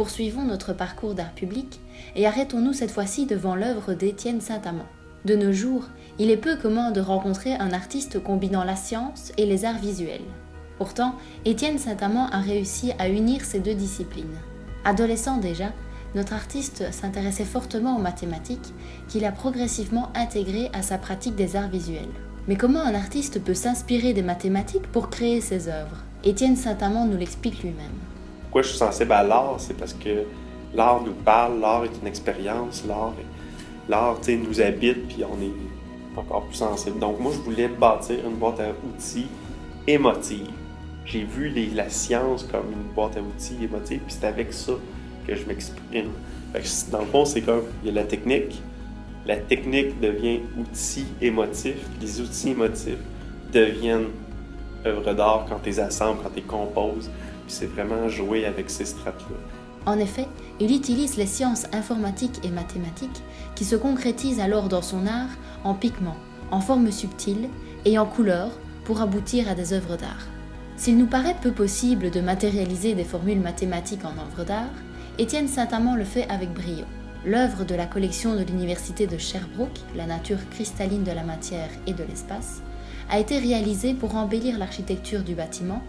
poursuivons notre parcours d'art public et arrêtons-nous cette fois-ci devant l'œuvre d'Étienne Saint-Amand. De nos jours, il est peu commun de rencontrer un artiste combinant la science et les arts visuels. Pourtant, Étienne Saint-Amand a réussi à unir ces deux disciplines. Adolescent déjà, notre artiste s'intéressait fortement aux mathématiques qu'il a progressivement intégrées à sa pratique des arts visuels. Mais comment un artiste peut s'inspirer des mathématiques pour créer ses œuvres? Étienne Saint-Amand nous l'explique lui-même. Pourquoi je suis sensible à l'art? C'est parce que l'art nous parle, l'art est une expérience, l'art nous habite, puis on est encore plus sensible. Donc moi, je voulais bâtir une boîte à outils émotive. J'ai vu la science comme une boîte à outils émotive, puis c'est avec ça que je m'exprime. Fait que dans le fond, c'est comme, il y a la technique devient outil émotif, puis les outils émotifs deviennent œuvres d'art quand tu les assembles, quand tu les composes, puis c'est vraiment jouer avec ces strates-là. En effet, il utilise les sciences informatiques et mathématiques qui se concrétisent alors dans son art en pigments, en formes subtiles et en couleurs pour aboutir à des œuvres d'art. S'il nous paraît peu possible de matérialiser des formules mathématiques en œuvres d'art, Étienne Saint-Amand le fait avec brio. L'œuvre de la collection de l'université de Sherbrooke, La nature cristalline de la matière et de l'espace, a été réalisée pour embellir l'architecture du bâtiment,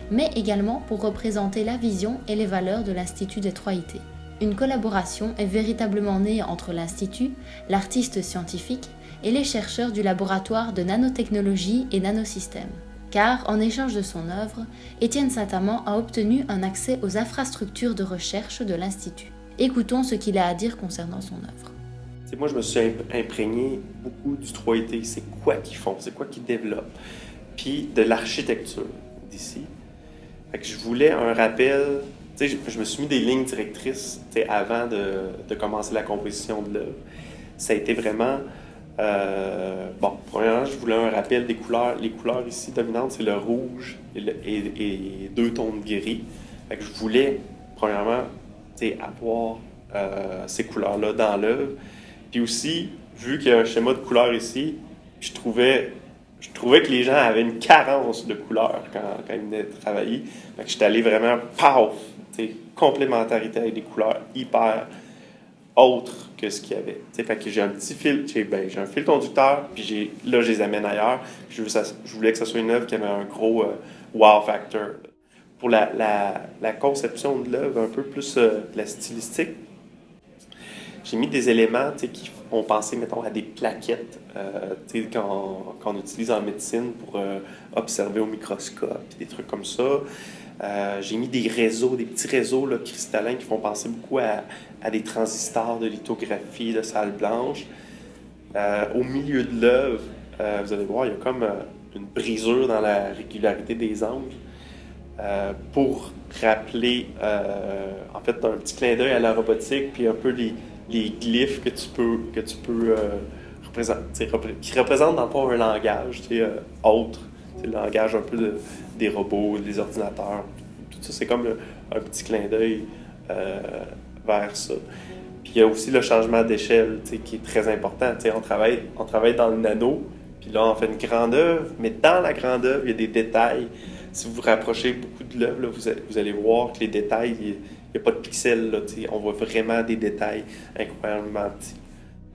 mais également pour représenter la vision et les valeurs de l'Institut des 3IT. Une collaboration est véritablement née entre l'Institut, l'artiste scientifique et les chercheurs du laboratoire de nanotechnologie et nanosystèmes. Car, en échange de son œuvre, Étienne Saint-Amand a obtenu un accès aux infrastructures de recherche de l'Institut. Écoutons ce qu'il a à dire concernant son œuvre. Moi, je me suis imprégné beaucoup du 3IT. C'est quoi qu'ils font, c'est quoi qu'ils développent. Puis de l'architecture d'ici. Fait que je voulais un rappel. Je me suis mis des lignes directrices avant de commencer la composition de l'œuvre. Ça a été vraiment... premièrement, je voulais un rappel des couleurs. Les couleurs ici dominantes, c'est le rouge et deux tons de gris. Fait que je voulais, premièrement, avoir ces couleurs-là dans l'œuvre. Puis aussi, vu qu'il y a un schéma de couleurs ici, je trouvais que les gens avaient une carence de couleurs quand ils venaient travailler. Fait que j'étais allé vraiment, complémentarité avec des couleurs hyper autres que ce qu'il y avait. Fait que j'ai un petit fil, j'ai un fil conducteur, puis je les amène ailleurs. Puis je voulais que ce soit une œuvre qui avait un gros wow factor. Pour la conception de l'œuvre, un peu plus de la stylistique, j'ai mis des éléments qui ont pensé, mettons, à des plaquettes qu'on utilise en médecine pour observer au microscope, des trucs comme ça. J'ai mis des petits réseaux là, cristallins qui font penser beaucoup à des transistors de lithographie, de salle blanche. Au milieu de l'œuvre, vous allez voir, il y a comme une brisure dans la régularité des angles pour rappeler, en fait, un petit clin d'œil à la robotique, puis un peu les glyphes que tu peux représenter, qui représentent dans le fond un langage autre, le langage un peu des robots, des ordinateurs. Tout ça, c'est comme un petit clin d'œil vers ça. Puis il y a aussi le changement d'échelle qui est très important. On travaille dans le nano, puis là on fait une grande œuvre, mais dans la grande œuvre, il y a des détails. Si vous vous rapprochez beaucoup de l'œuvre, vous allez voir que les détails, il n'y a pas de pixels. Là, on voit vraiment des détails incroyablement petits.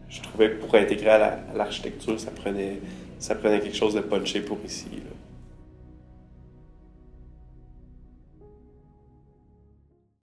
Je trouvais que pour intégrer à l'architecture, ça prenait quelque chose de punché pour ici. Là.